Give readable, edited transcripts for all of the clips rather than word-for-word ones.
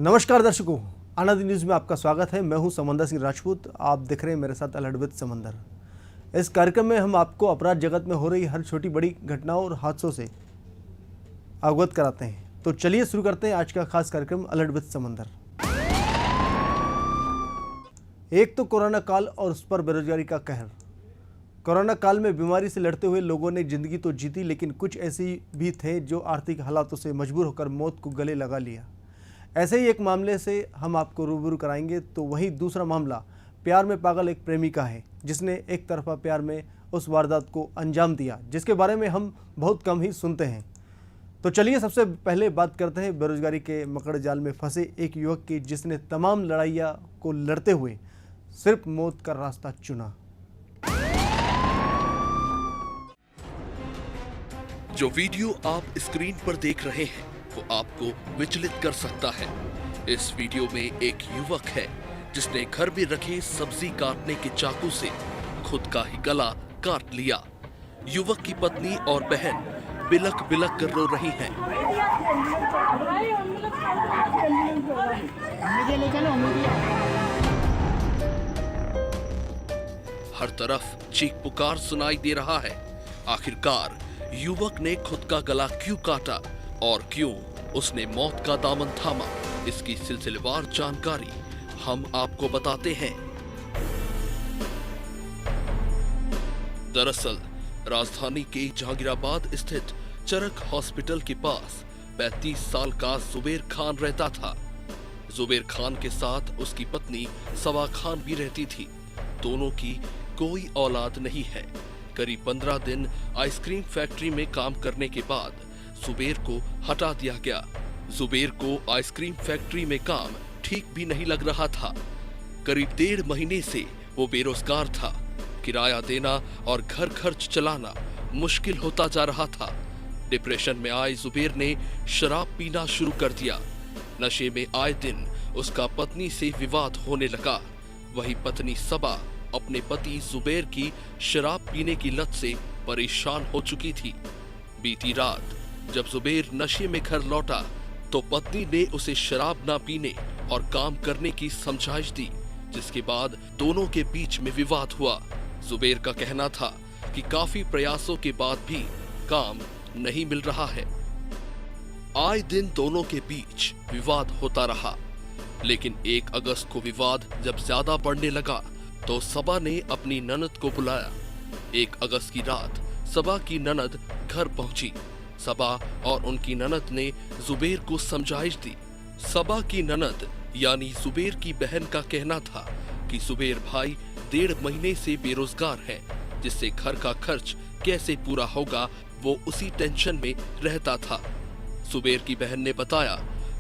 नमस्कार दर्शकों, आनंद न्यूज़ में आपका स्वागत है। मैं हूं समंदर सिंह राजपूत। आप देख रहे हैं मेरे साथ अलर्ट विद समंदर। इस कार्यक्रम में हम आपको अपराध जगत में हो रही हर छोटी बड़ी घटनाओं और हादसों से अवगत कराते हैं। तो चलिए शुरू करते हैं आज का खास कार्यक्रम अलर्ट विद समंदर। एक तो कोरोना काल और उस पर बेरोजगारी का कहर। कोरोना काल में बीमारी से लड़ते हुए लोगों ने जिंदगी तो जीती, लेकिन कुछ ऐसे भी थे जो आर्थिक हालातों से मजबूर होकर मौत को गले लगा लिया। ऐसे ही एक मामले से हम आपको रूबरू कराएंगे। तो वही दूसरा मामला प्यार में पागल एक प्रेमिका है जिसने एक तरफा प्यार में उस वारदात को अंजाम दिया, जिसके बारे में हम बहुत कम ही सुनते हैं। तो चलिए सबसे पहले बात करते हैं बेरोजगारी के मकड़ जाल में फंसे एक युवक की, जिसने तमाम लड़ाइयाँ को लड़ते हुए सिर्फ मौत का रास्ता चुना। जो वीडियो आप स्क्रीन पर देख रहे हैं वो आपको विचलित कर सकता है। इस वीडियो में एक युवक है जिसने घर में रखे सब्जी काटने के चाकू से खुद का ही गला काट लिया। युवक की पत्नी और बहन बिलक बिलक कर रो रही हैं। हर तरफ चीख पुकार सुनाई दे रहा है। आखिरकार युवक ने खुद का गला क्यों काटा और क्यों उसने मौत का दामन थामा, इसकी सिलसिलेवार जानकारी हम आपको बताते हैं। दरअसल राजधानी के जहांगीराबाद स्थित चरक हॉस्पिटल के पास 35 साल का जुबेर खान रहता था। जुबेर खान के साथ उसकी पत्नी सवा खान भी रहती थी। दोनों की कोई औलाद नहीं है। करीब 15 दिन आइसक्रीम फैक्ट्री में काम करने के बाद जुबेर को हटा दिया गया। जुबेर को आइसक्रीम फैक्ट्री में काम ठीक भी नहीं लग रहा था। करीब 1.5 महीने से वो बेरोजगार था। किराया देना और घर खर्च चलाना मुश्किल होता जा रहा था। डिप्रेशन में आए जुबेर ने शराब पीना शुरू कर दिया। नशे में आए दिन उसका पत्नी से विवाद होने लगा। वही पत्नी सबा अपने पति जुबेर की शराब पीने की लत से परेशान हो चुकी थी। बीती रात जब जुबेर नशे में घर लौटा तो पत्नी ने उसे शराब ना पीने और काम करने की समझाइश दी, जिसके बाद दोनों के बीच में विवाद हुआ। जुबेर का कहना था कि काफी प्रयासों के बाद भी काम नहीं मिल रहा है। आए दिन दोनों के बीच विवाद होता रहा, लेकिन 1 अगस्त को विवाद जब ज्यादा बढ़ने लगा तो सबा ने अपनी ननद को बुलाया। 1 अगस्त की रात सबा की ननद घर पहुंची। सबा और उनकी ननद ने जुबेर को समझाइश दी। सबा की ननद यानी जुबेर की बहन का कहना था कि जुबेर भाई 1.5 महीने से बेरोजगार है, जिससे घर का खर्च कैसे पूरा होगा वो उसी टेंशन में रहता था। जुबेर की बहन ने बताया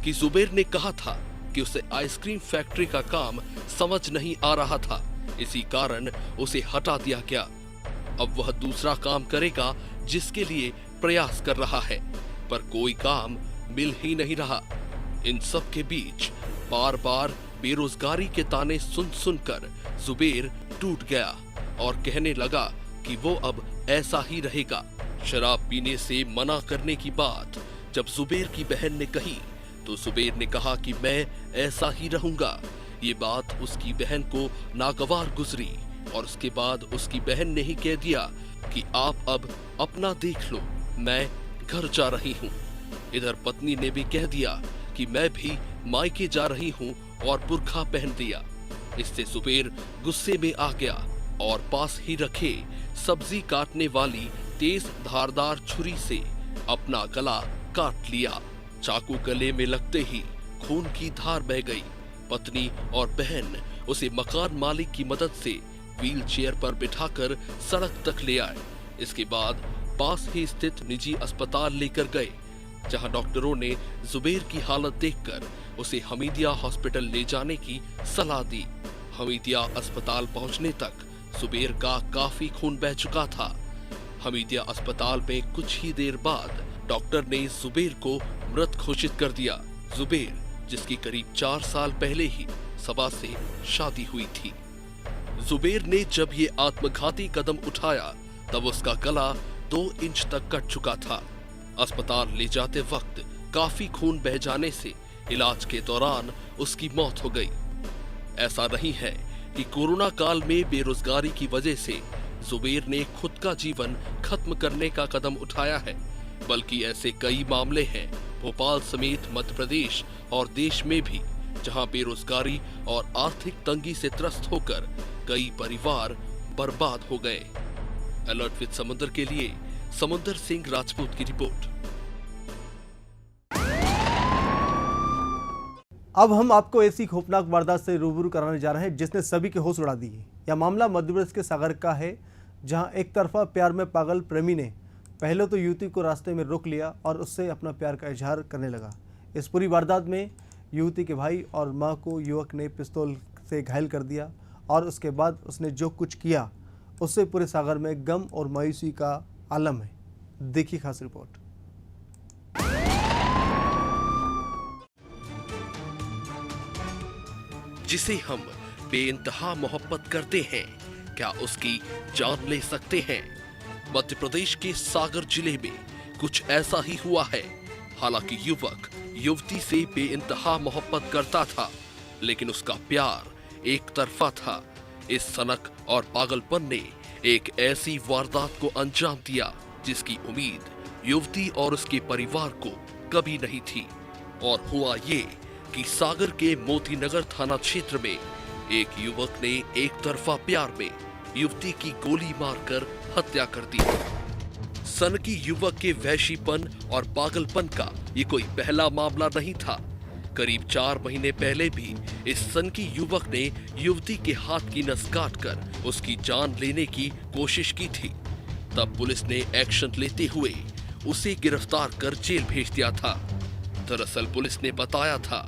कि जुबेर ने कहा था कि उसे आइसक्रीम फैक्ट्री का काम समझ नहीं आ रहा था, इसी कारण उसे हटा दिया गया। अब वह दूसरा काम करेगा जिसके लिए प्रयास कर रहा है, पर कोई काम मिल ही नहीं रहा। इन सब के बीच बार बार बेरोजगारी के ताने सुन सुनकर जुबेर टूट गया और कहने लगा कि वो अब ऐसा ही रहेगा। शराब पीने से मना करने की बात जब जुबेर की बहन ने कही तो जुबेर ने कहा कि मैं ऐसा ही रहूंगा। ये बात उसकी बहन को नागवार गुजरी और उसके बाद उसकी बहन ने ही कह दिया कि आप अब अपना देख लो, मैं घर जा रही हूँ। इधर पत्नी ने भी कह दिया कि मैं भी मायके जा रही हूँ और बुर्खा पहन दिया। इससे जुबेर गुस्से में आ गया और पास ही रखे सब्जी काटने वाली तेज धारदार छुरी से अपना गला काट लिया। चाकू गले में लगते ही खून की धार बह गई। पत्नी और बहन उसे मकान मालिक की मदद से व्हील चेयर पर बिठाकर सड़क तक ले आए। इसके बाद पास ही स्थित निजी अस्पताल लेकर गए, जहां डॉक्टरों ने जुबेर की हालत देखकर उसे हमीदिया हॉस्पिटल ले जाने की सलाह दी। हमीदिया अस्पताल पहुंचने तक जुबेर का काफी खून बह चुका था। हमीदिया अस्पताल में कुछ ही देर बाद डॉक्टर ने जुबेर को मृत घोषित कर दिया। जुबेर, जिसकी करीब 4 साल पहले ही सबा से शादी हुई थी। जुबेर ने जब ये आत्मघाती कदम उठाया तब उसका गला 2 इंच तक कट चुका था। अस्पताल ले जाते वक्त काफी खून बह जाने से इलाज के दौरान उसकी मौत हो गई। ऐसा नहीं है कि कोरोना काल में बेरोजगारी की वजह से जुबेर ने खुद का जीवन खत्म करने का कदम उठाया है, बल्कि ऐसे कई मामले हैं भोपाल समेत मध्य प्रदेश और देश में भी, जहां बेरोजगारी और आर्थिक तंगी से त्रस्त होकर कई परिवार बर्बाद हो गए। अलर्ट विद समुद्र के लिए समुद्र सिंह राजपूत की रिपोर्ट। अब हम आपको ऐसी खौफनाक वारदात से रूबरू कराने जा रहे हैं जिसने सभी के होश उड़ा दिए। यह मामला मध्य प्रदेश के सागर का है, जहां एक तरफा प्यार में पागल प्रेमी ने पहले तो युवती को रास्ते में रोक लिया और उससे अपना प्यार का इजहार करने लगा। इस पूरी वारदात में युवती के भाई और मां को युवक ने पिस्तौल से घायल कर दिया और उसके बाद उसने जो कुछ किया उससे पूरे सागर में गम और मायूसी का आलम है। देखिए खास रिपोर्ट। जिसे हम बेइंतहा मोहब्बत करते हैं, क्या उसकी जान ले सकते हैं? मध्य प्रदेश के सागर जिले में कुछ ऐसा ही हुआ है। हालांकि युवक युवती से बेइंतहा मोहब्बत करता था, लेकिन उसका प्यार एक तरफा था। इस सनक और पागलपन ने एक ऐसी वारदात को अंजाम दिया जिसकी उम्मीद युवती और उसके परिवार को कभी नहीं थी। और हुआ ये कि सागर के मोती नगर थाना क्षेत्र में एक युवक ने एक तरफा प्यार में युवती की गोली मारकर हत्या कर दी। सनकी युवक के वहशीपन और पागलपन का ये कोई पहला मामला नहीं था। करीब 4 महीने पहले भी इस सनकी युवक ने युवती के हाथ की नस काटकर उसकी जान लेने की कोशिश की थी। तब पुलिस ने एक्शन लेते हुए उसे गिरफ्तार कर जेल भेज दिया था। दरअसल पुलिस ने बताया था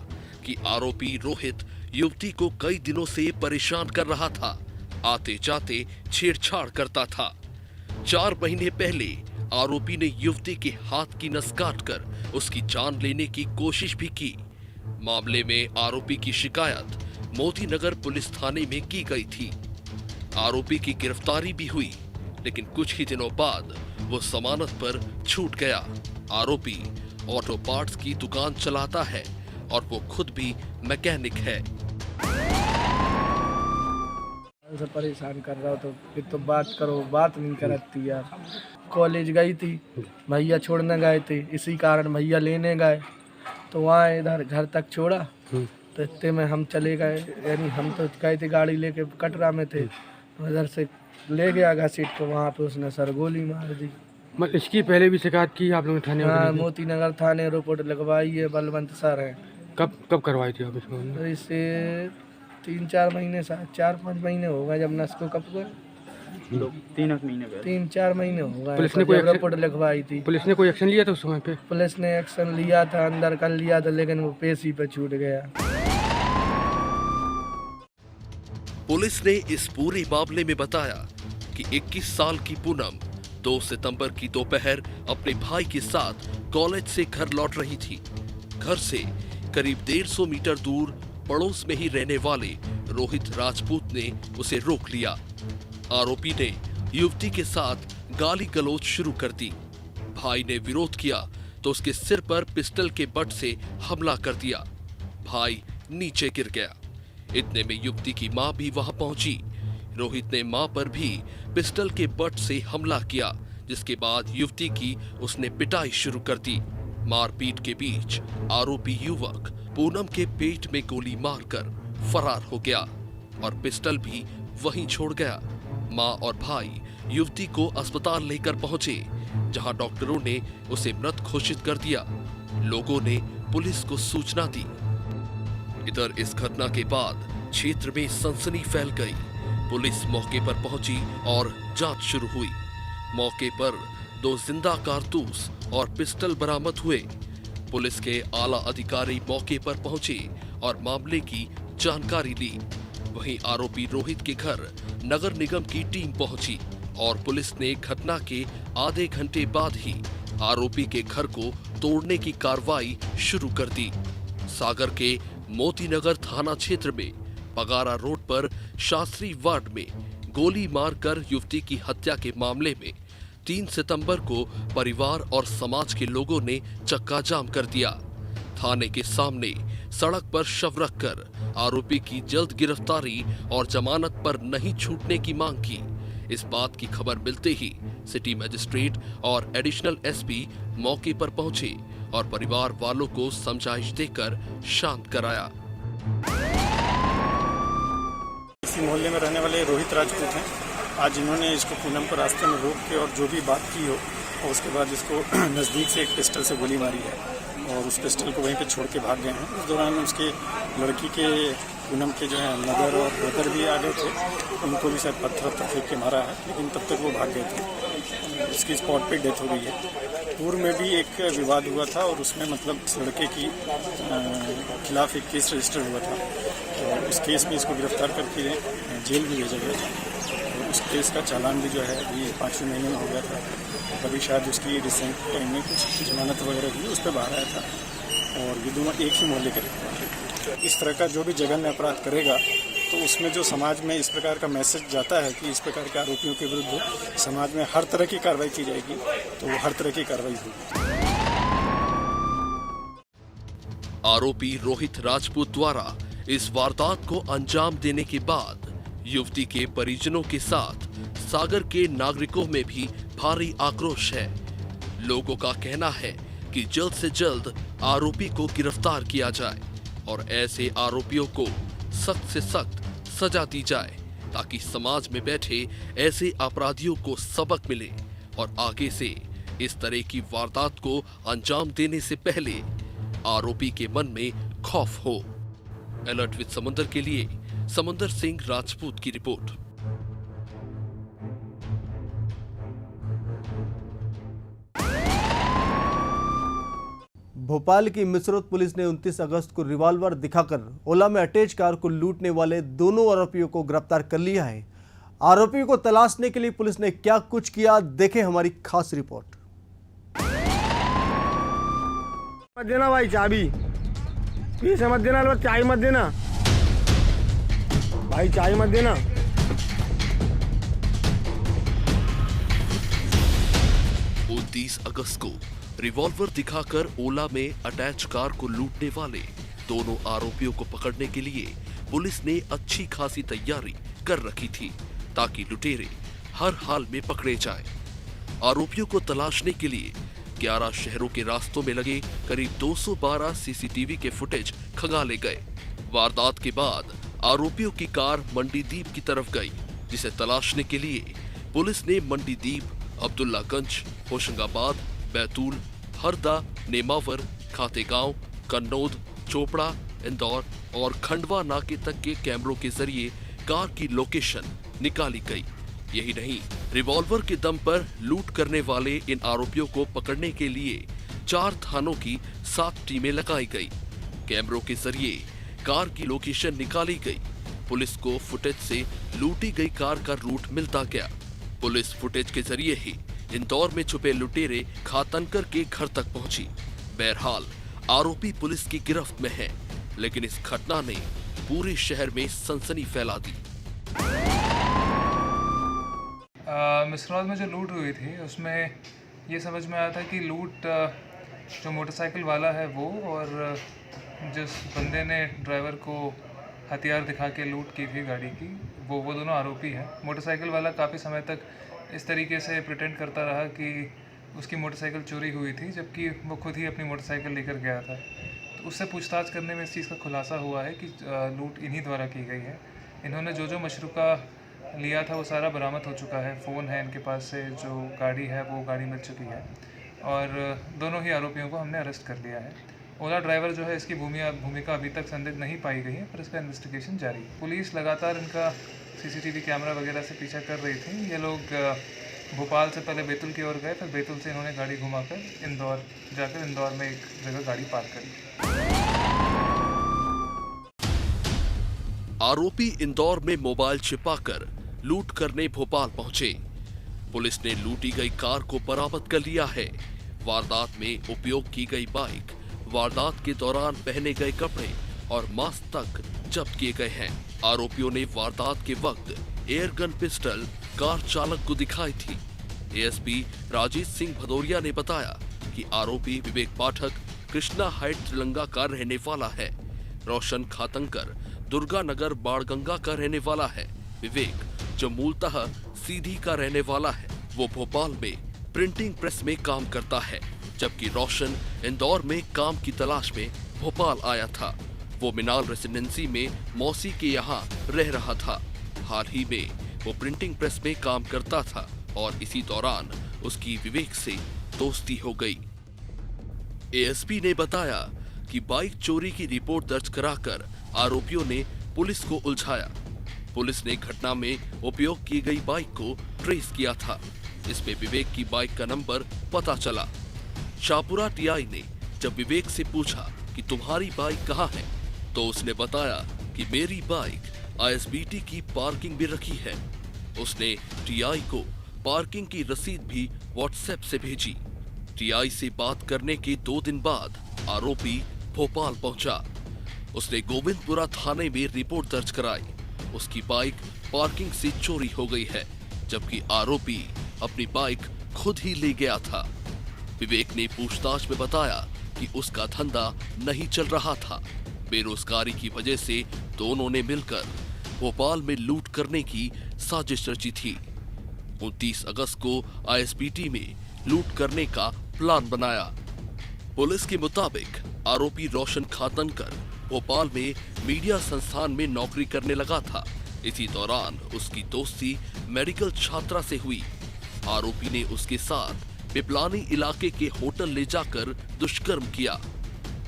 कि आरोपी रोहित युवती को कई दिनों से परेशान कर रहा था, आते जाते छेड़छाड़ करता था। 4 महीने पहले आरोपी ने युवती के हाथ की नस काटकर उसकी जान लेने की कोशिश भी की। मामले में आरोपी की शिकायत मोती नगर पुलिस थाने में की गई थी। आरोपी की गिरफ्तारी भी हुई, लेकिन कुछ ही दिनों बाद वो जमानत पर छूट गया। आरोपी ऑटो पार्ट्स की दुकान चलाता है और वो खुद भी मैकेनिक है। से परेशान कर रहा हो तो फिर तो बात करो, बात नहीं करती यार। कॉलेज गई थी, भैया छोड़ने गए थे, इसी कारण भैया लेने गए तो वहाँ इधर घर तक छोड़ा तो इतने में हम चले गए। यानी हम तो गए थे गाड़ी लेके, कटरा में थे, तो इधर से ले गया घसीट को, वहाँ पे उसने सर गोली मार दी। मतलब इसकी पहले भी शिकायत की आप लोगों ने थाने? हाँ, मोती नगर थाने रिपोर्ट लगवाई है, बलवंत सर है। कब करवाई थी आप इसको? तो इससे 3-4 महीने, 4-5 महीने हो गए जब नस को, कब को 3-4 महीने हो गए। पुलिस ने कोई रिपोर्ट लिखवाई थी। पुलिस ने कोई एक्शन लिया था उस समय पे? पुलिस ने एक्शन लिया था, अंदर कर लिया था, लेकिन वो पेशी पे छूट गया। पुलिस ने इस पूरे मामले में बताया कि 21 साल की पूनम 2 सितंबर की दोपहर अपने भाई के साथ कॉलेज से घर लौट रही थी। घर से करीब 150 मीटर दूर पड़ोस में ही रहने वाले रोहित राजपूत ने उसे रोक लिया। आरोपी ने युवती के साथ गाली गलौज शुरू कर दी। भाई ने विरोध किया तो उसके सिर पर पिस्टल के बट से हमला कर दिया। भाई नीचे गिर गया। इतने में युवती की मां भी वहां पहुंची। रोहित ने मां पर भी पिस्टल के बट से हमला किया, जिसके बाद युवती की उसने पिटाई शुरू कर दी। मारपीट के बीच आरोपी युवक पूनम के पेट में गोली मारकर फरार हो गया और पिस्टल भी वहीं छोड़ गया। मां और भाई युवती को अस्पताल लेकर पहुंचे, जहां डॉक्टरों ने उसे मृत घोषित कर दिया। लोगों ने पुलिस को सूचना दी। इधर इस घटना के बाद क्षेत्र में सनसनी फैल गई। पुलिस मौके पर पहुंची और जांच शुरू हुई। मौके पर 2 जिंदा कारतूस और पिस्टल बरामद हुए। पुलिस के आला अधिकारी मौके पर पहुंचे और मामले की जानकारी ली। वहीं आरोपी रोहित के घर नगर निगम की टीम पहुंची और पुलिस ने घटना के आधे घंटे बाद ही आरोपी के घर को तोड़ने की कार्रवाई शुरू कर दी। सागर के मोती नगर थाना क्षेत्र में पगारा रोड पर शास्त्री वार्ड में गोली मारकर युवती की हत्या के मामले में 3 सितंबर को परिवार और समाज के लोगों ने चक्का जाम कर दिया। थाने के सामने सड़क पर शव रखकर आरोपी की जल्द गिरफ्तारी और जमानत पर नहीं छूटने की मांग की। इस बात की खबर मिलते ही सिटी मजिस्ट्रेट और एडिशनल एसपी मौके पर पहुंचे और परिवार वालों को समझाइश देकर शांत कराया। इसी मोहल्ले में रहने वाले रोहित राजपूत हैं। आज इन्होंने इसको पूनम को रास्ते में रोक के और जो भी बात की हो और उसके बाद इसको नज़दीक से एक पिस्टल से गोली मारी है और उस पिस्टल को वहीं पे छोड़ के भाग गए हैं। उस दौरान उसके लड़की के पूनम के जो है मदर और ब्रदर भी आ गए थे, उनको भी शायद पत्थर फेंक के मारा है, लेकिन तब तक वो भाग गए थे। उसकी स्पॉट पे डेथ हो गई है। पूर्व में भी एक विवाद हुआ था और उसमें मतलब इस लड़के की खिलाफ एक केस रजिस्टर हुआ था और उस केस में इसको गिरफ्तार करके जेल भी भेजा गया था। उस केस का चालान भी जो है अभी 5वें महीने में हो गया था। कभी शायद उसकी रिसेंट टाइम में कुछ जमानत वगैरह हुई, उस पर बाहर आया था और ये दोनों एक ही मोहल्ले के रहते हैं। इस तरह का जो भी जघन्य अपराध करेगा तो उसमें जो समाज में इस प्रकार का मैसेज जाता है कि इस प्रकार के आरोपियों के विरुद्ध समाज में हर तरह की कार्रवाई की जाएगी, तो वो हर तरह की कार्रवाई होगी। आरोपी रोहित राजपूत द्वारा इस वारदात को अंजाम देने के बाद युवती के परिजनों के साथ सागर के नागरिकों में भी भारी आक्रोश है। लोगों का कहना है कि जल्द से जल्द आरोपी को गिरफ्तार किया जाए और ऐसे आरोपियों को सख्त से सख्त सजा दी जाए ताकि समाज में बैठे ऐसे अपराधियों को सबक मिले और आगे से इस तरह की वारदात को अंजाम देने से पहले आरोपी के मन में खौफ हो। अलर्ट विद समुंदर के लिए समुंदर सिंह राजपूत की रिपोर्ट। भोपाल की मिसरोद पुलिस ने 29 अगस्त को रिवॉल्वर दिखाकर ओला में अटैच कार को लूटने वाले दोनों आरोपियों को गिरफ्तार कर लिया है। आरोपियों को तलाशने के लिए पुलिस ने क्या कुछ किया, देखें हमारी खास रिपोर्ट। मत देना भाई चाबी, पीछे मत देना, चाय मत देना भाई, चाय मत देना। 29 अगस्त को रिवॉल्वर दिखाकर ओला में अटैच कार को लूटने वाले दोनों आरोपियों को पकड़ने के लिए पुलिस ने अच्छी खासी तैयारी कर रखी थी ताकि लुटेरे हर हाल में पकड़े जाएं। आरोपियों को तलाशने के लिए 11 शहरों के रास्तों में लगे करीब 212 सीसीटीवी के फुटेज खंगाले गए। वारदात के बाद आरोपियों की कार मंडीदीप की तरफ गई, जिसे तलाशने के लिए पुलिस ने मंडीदीप, अब्दुल्लागंज, होशंगाबाद, बैतूल, हरदा, नेमावर, खातेगांव, कन्नौद, चोपड़ा, इंदौर और खंडवा नाके तक के कैमरों के जरिए कार की लोकेशन निकाली गई। यही नहीं, रिवॉल्वर के दम पर लूट करने वाले इन आरोपियों को पकड़ने के लिए 4 थानों की 7 टीमें लगाई गई। कैमरों के जरिए कार की लोकेशन निकाली गई। पुलिस को फुटेज से लूटी गई कार का रूट मिलता गया। पुलिस फुटेज के जरिए ही इंदौर में छुपे लुटेरे खातनकर के घर तक पहुंची। बहरहाल आरोपी पुलिस की गिरफ्त में है, लेकिन इस घटना ने पूरे शहर में सनसनी फैला दी। मिसरौद में जो लूट हुई थी उसमें ये समझ में आया था कि लूट जो मोटरसाइकिल वाला है वो और जिस बंदे ने ड्राइवर को हथियार दिखा के लूट की थी गाड़ी की, वो दोनों आरोपी हैं। मोटरसाइकिल वाला काफ़ी समय तक इस तरीके से प्रिटेंड करता रहा कि उसकी मोटरसाइकिल चोरी हुई थी, जबकि वो खुद ही अपनी मोटरसाइकिल लेकर गया था। तो उससे पूछताछ करने में इस चीज़ का खुलासा हुआ है कि लूट इन्हीं द्वारा की गई है। इन्होंने जो मशरूका लिया था वो सारा बरामद हो चुका है। फ़ोन है इनके पास से, जो गाड़ी है वो गाड़ी मिल चुकी है और दोनों ही आरोपियों को हमने अरेस्ट कर लिया है। ओला ड्राइवर जो है इसकी भूमिका अभी तक संदिग्ध नहीं पाई गई है, पर इसका इन्वेस्टिगेशन जारी है। पुलिस लगातार इनका सीसीटीवी कैमरा वगैरह से पीछा कर रही थी। ये लोग भोपाल से पहले बैतूल की ओर गए, फिर बैतूल से इन्होंने गाड़ी घुमाकर इंदौर जाकर इंदौर में एक जगह गाड़ी पार्क करी। आरोपी इंदौर में मोबाइल छिपाकर लूट करने भोपाल पहुंचे। पुलिस ने लूटी गई कार को बरामद कर लिया है। वारदात में उपयोग की गई बाइक, वारदात के दौरान पहने गए कपड़े और मास्क तक जब्त किए गए हैं। आरोपियों ने वारदात के वक्त एयरगन पिस्टल कार चालक को दिखाई थी। एएसपी राजेश सिंह भदौरिया ने बताया कि आरोपी विवेक पाठक कृष्णा हाइट तेलंगा का रहने वाला है। रोशन खातंकर दुर्गा नगर बाणगंगा का रहने वाला है। विवेक, जो मूलतः सीधी का रहने वाला है, वो भोपाल में प्रिंटिंग प्रेस में काम करता है, जबकि रोशन इंदौर में काम की तलाश में भोपाल आया था। वो मिनाल रेसिडेंसी में मौसी के यहाँ रह रहा था। हाल ही में वो प्रिंटिंग प्रेस में काम करता था और इसी दौरान उसकी विवेक से दोस्ती हो गई। एएसपी ने बताया कि बाइक चोरी की रिपोर्ट दर्ज कराकर आरोपियों ने पुलिस को उलझाया। पुलिस ने घटना में उपयोग की गई बाइक को ट्रेस किया था। इसमें विवेक की बाइक का नंबर पता चला। शाहपुरा टीआई ने जब विवेक से पूछा कि तुम्हारी बाइक कहाँ है, तो उसने बताया कि मेरी बाइक आईएसबीटी की पार्किंग में रखी है। उसने टीआई को पार्किंग की रसीद भी व्हाट्सएप से भेजी। टीआई से बात करने के 2 दिन बाद आरोपी भोपाल पहुंचा। उसने गोविंदपुरा थाने में रिपोर्ट दर्ज कराई। उसकी बाइक पार्किंग से चोरी हो गई है, जबकि आरोपी अपनी बाइक खुद ही ले गया था। विवेक ने पूछताछ में बताया कि उसका धंधा नहीं चल रहा था। बेरोजगारी की वजह से दोनों ने मिलकर भोपाल में लूट करने की साजिश रची थी। 29 अगस्त को आईएसबीटी में लूट करने का प्लान बनाया। पुलिस के मुताबिक आरोपी रोशन खातनकर भोपाल में मीडिया संस्थान में नौकरी करने लगा था। इसी दौरान उसकी दोस्ती मेडिकल छात्रा से हुई। आरोपी ने उसके साथ पिपलानी इलाके के होटल ले जाकर दुष्कर्म किया।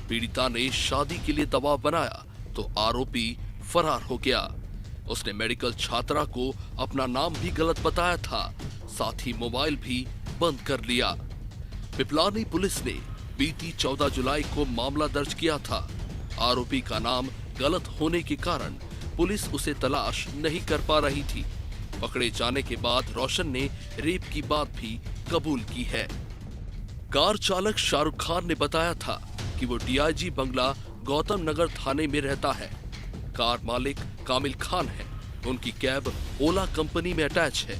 पीड़िता ने शादी के लिए दबाव बनाया तो आरोपी फरार हो गया। उसने मेडिकल छात्रा को अपना नाम भी गलत बताया था, साथ ही मोबाइल भी बंद कर लिया। पिपलानी पुलिस ने बीती 14 जुलाई को मामला दर्ज किया था। आरोपी का नाम गलत होने के कारण पुलिस उसे तलाश नहीं कर पा रही थी। पकड़े जाने के बाद रोशन ने रेप की बात भी कबूल की है। कार चालक शाहरुख खान ने बताया था कि वो डीआईजी बंगला गौतम नगर थाने में रहता है। कार मालिक कामिल खान है। उनकी कैब ओला कंपनी में अटैच है।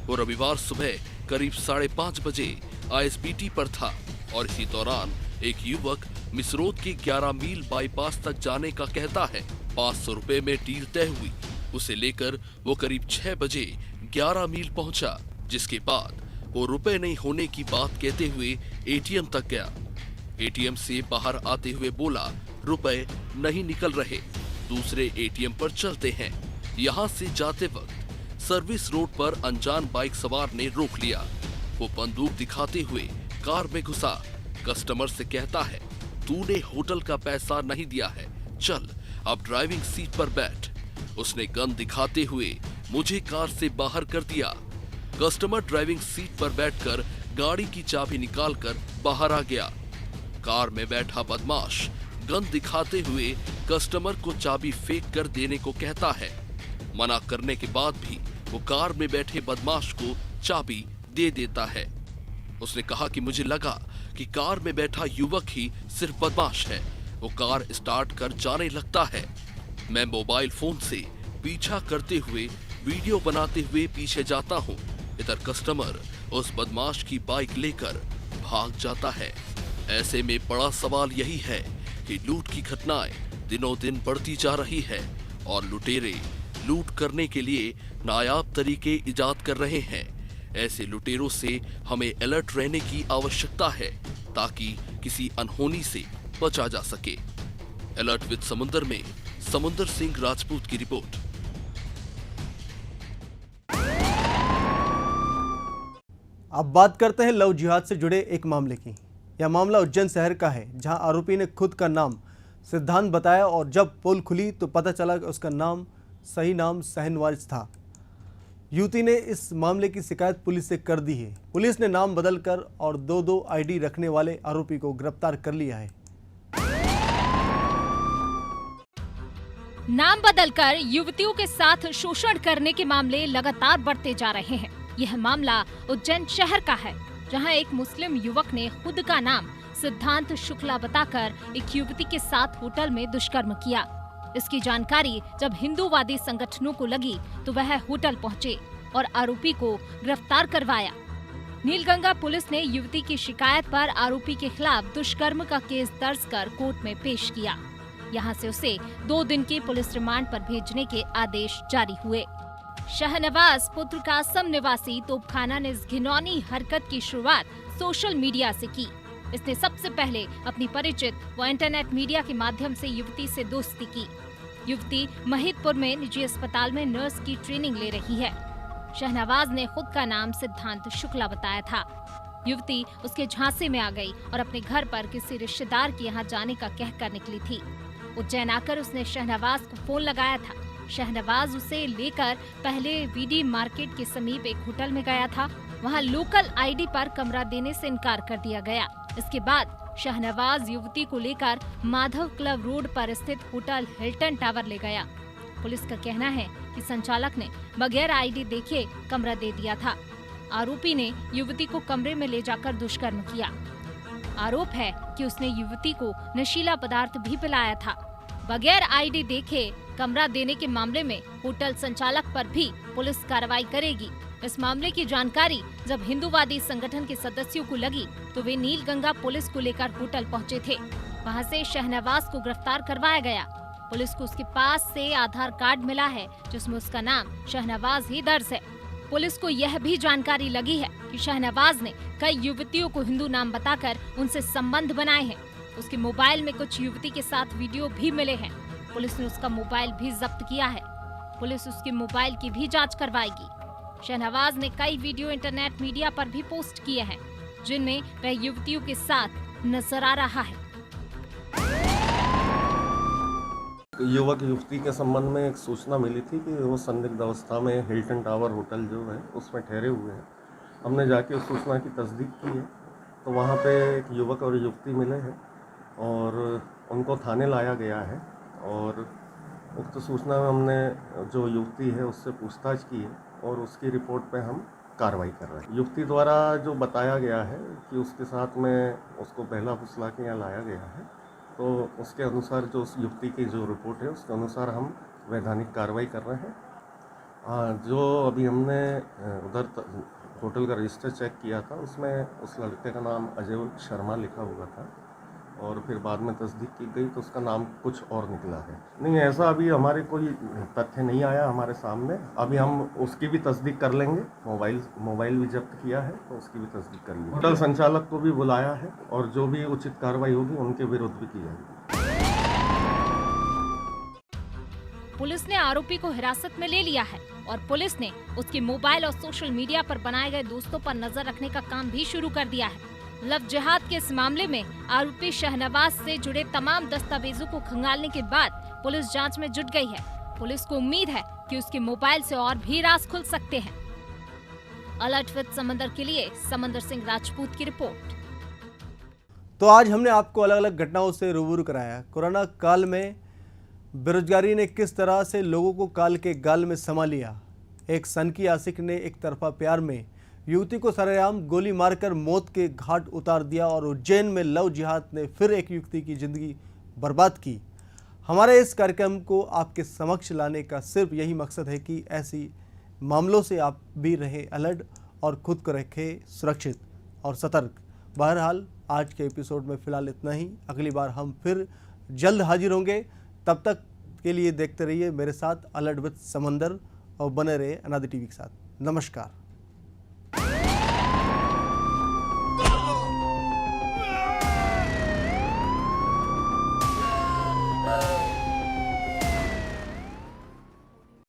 वो रविवार सुबह करीब 5:30 बजे आईएसबीटी पर था और इसी दौरान एक युवक मिसरोद के 11 मील बाईपास तक जाने का कहता है। 500 रुपए में डील तय हुई। उसे लेकर वो करीब 6 बजे 11 मील पहुंचा, जिसके बाद वो रुपए नहीं होने की बात कहते हुए एटीएम तक गया। एटीएम से बाहर आते हुए बोला, रुपए नहीं निकल रहे, दूसरे एटीएम पर चलते हैं। यहाँ से जाते वक्त सर्विस रोड पर अनजान बाइक सवार ने रोक लिया। वो बंदूक दिखाते हुए कार में घुसा। कस्टमर से कहता है, तूने होटल का पैसा नहीं दिया है, चल अब ड्राइविंग सीट पर बैठ। उसने गन दिखाते हुए मुझे कार से बाहर कर दिया। कस्टमर ड्राइविंग सीट पर बैठकर गाड़ी की चाबी निकालकर बाहर आ गया। कार में बैठा बदमाश गन दिखाते हुए कस्टमर को चाबी फेंक कर देने को कहता है। मना करने के बाद भी वो कार में बैठे बदमाश को चाबी दे देता है। उसने कहा कि मुझे लगा कि कार में बैठा युवक ही सिर्फ बदमाश है। वो कार स्टार्ट कर जाने लगता है। मैं मोबाइल फोन से पीछा करते हुए वीडियो बनाते हुए पीछे जाता हूँ। इधर कस्टमर उस बदमाश की बाइक लेकर भाग जाता है। ऐसे में बड़ा सवाल यही है कि लूट की घटनाएं दिनों दिन बढ़ती जा रही है और लुटेरे लूट करने के लिए नायाब तरीके इजाद कर रहे हैं। ऐसे लुटेरों से हमें अलर्ट रहने की आवश्यकता है ताकि किसी अनहोनी से बचा जा सके। अलर्ट विद समुंदर में समुंदर सिंह राजपूत की रिपोर्ट। अब बात करते हैं लव जिहाद से जुड़े एक मामले की। यह मामला उज्जैन शहर का है, जहां आरोपी ने खुद का नाम सिद्धांत बताया और जब पोल खुली तो पता चला कि उसका सही नाम शहनवाज था। युवती ने इस मामले की शिकायत पुलिस से कर दी है। पुलिस ने नाम बदलकर और 2 आईडी रखने वाले आरोपी को गिरफ्तार कर लिया है। नाम बदलकर युवतियों के साथ शोषण करने के मामले लगातार बढ़ते जा रहे हैं। यह मामला उज्जैन शहर का है, जहां एक मुस्लिम युवक ने खुद का नाम सिद्धांत शुक्ला बताकर एक युवती के साथ होटल में दुष्कर्म किया। इसकी जानकारी जब हिंदूवादी संगठनों को लगी तो वह होटल पहुंचे और आरोपी को गिरफ्तार करवाया। नीलगंगा पुलिस ने युवती की शिकायत पर आरोपी के खिलाफ दुष्कर्म का केस दर्ज कर कोर्ट में पेश किया। यहाँ से उसे 2 दिन के पुलिस रिमांड पर भेजने के आदेश जारी हुए। शाहनवाज पुत्र कासम निवासी तोपखाना ने इस घिनौनी हरकत की शुरुआत सोशल मीडिया से की। इसने सबसे पहले अपनी परिचित व इंटरनेट मीडिया के माध्यम से युवती से दोस्ती की। युवती महिदपुर में निजी अस्पताल में नर्स की ट्रेनिंग ले रही है। शाहनवाज ने खुद का नाम सिद्धांत शुक्ला बताया था। युवती उसके झांसे में आ गई और अपने घर पर किसी रिश्तेदार के यहाँ जाने का कहकर निकली थी। उज्जैन आकर उसने शाहनवाज को फोन लगाया था। शाहनवाज उसे लेकर पहले वीडी मार्केट के समीप एक होटल में गया था। वहाँ लोकल आईडी पर कमरा देने से इनकार कर दिया गया। इसके बाद शाहनवाज युवती को लेकर माधव क्लब रोड पर स्थित होटल हिल्टन टावर ले गया। पुलिस का कहना है कि संचालक ने बगैर आईडी देखे कमरा दे दिया था। आरोपी ने युवती को कमरे में ले जाकर दुष्कर्म किया। आरोप है कि उसने युवती को नशीला पदार्थ भी पिलाया था। बगैर आईडी देखे कमरा देने के मामले में होटल संचालक पर भी पुलिस कार्रवाई करेगी। इस मामले की जानकारी जब हिंदूवादी संगठन के सदस्यों को लगी तो वे नीलगंगा पुलिस को लेकर होटल पहुंचे थे। वहां से शाहनवाज को गिरफ्तार करवाया गया। पुलिस को उसके पास से आधार कार्ड मिला है जिसमें उसका नाम शाहनवाज ही दर्ज है। पुलिस को यह भी जानकारी लगी है कि शाहनवाज ने कई युवतियों को हिंदू नाम बताकर उनसे संबंध बनाए हैं। उसके मोबाइल में कुछ युवती के साथ वीडियो भी मिले हैं। पुलिस ने उसका मोबाइल भी जब्त किया है। पुलिस उसके मोबाइल की भी जांच करवाएगी। शाहनवाज ने कई वीडियो इंटरनेट मीडिया पर भी पोस्ट किए हैं जिनमें वह युवतियों के साथ नजर आ रहा है। युवक युवती के संबंध में एक सूचना मिली थी कि वो संदिग्ध अवस्था में हिल्टन टावर होटल जो है उसमें ठहरे हुए हैं। हमने जाके उस सूचना की तस्दीक की है तो वहाँ पे एक युवक और युवती मिले हैं और उनको थाने लाया गया है और उक्त सूचना में हमने जो युवती है उससे पूछताछ की है और उसकी रिपोर्ट पे हम कार्रवाई कर रहे हैं। युवती द्वारा जो बताया गया है कि उसके साथ में उसको पहला फुसला के यहाँ लाया गया है तो उसके अनुसार जो उस युवती की जो रिपोर्ट है उसके अनुसार हम वैधानिक कार्रवाई कर रहे हैं। जो अभी हमने उधर होटल का रजिस्टर चेक किया था उसमें उस लड़के का नाम अजय शर्मा लिखा हुआ था और फिर बाद में तस्दीक की गई तो उसका नाम कुछ और निकला है। नहीं, ऐसा अभी हमारे कोई तथ्य नहीं आया हमारे सामने। अभी हम उसकी भी तस्दीक कर लेंगे। मोबाइल भी जब्त किया है तो उसकी भी तस्दीक कर लेंगे। होटल संचालक को भी बुलाया है और जो भी उचित कार्रवाई होगी उनके विरुद्ध भी की जाएगी। पुलिस ने आरोपी को हिरासत में ले लिया है और पुलिस ने उसके मोबाइल और सोशल मीडिया पर बनाए गए दोस्तों पर नजर रखने का काम भी शुरू कर दिया है। लव जिहाद के इस मामले में आरोपी शाहनवाज से जुड़े तमाम दस्तावेजों को खंगालने के बाद पुलिस जांच में जुट गई है। पुलिस को उम्मीद है कि उसके मोबाइल से और भी राज खुल सकते हैं। अलर्ट विद समंदर के लिए समंदर सिंह राजपूत की रिपोर्ट। तो आज हमने आपको अलग अलग घटनाओं से रूबरू कराया। कोरोना काल में बेरोजगारी ने किस तरह से लोगों को काल के गाल में समा लिया। एक सनकी आशिक ने एक तरफा प्यार में युवती को सरेआम गोली मारकर मौत के घाट उतार दिया और उज्जैन में लव जिहाद ने फिर एक युवती की जिंदगी बर्बाद की। हमारे इस कार्यक्रम को आपके समक्ष लाने का सिर्फ यही मकसद है कि ऐसी मामलों से आप भी रहें अलर्ट और खुद को रखें सुरक्षित और सतर्क। बहरहाल आज के एपिसोड में फ़िलहाल इतना ही। अगली बार हम फिर जल्द हाजिर होंगे। तब तक के लिए देखते रहिए मेरे साथ अलर्ट विद समंदर और बने रहे अनादि टीवी के साथ। नमस्कार।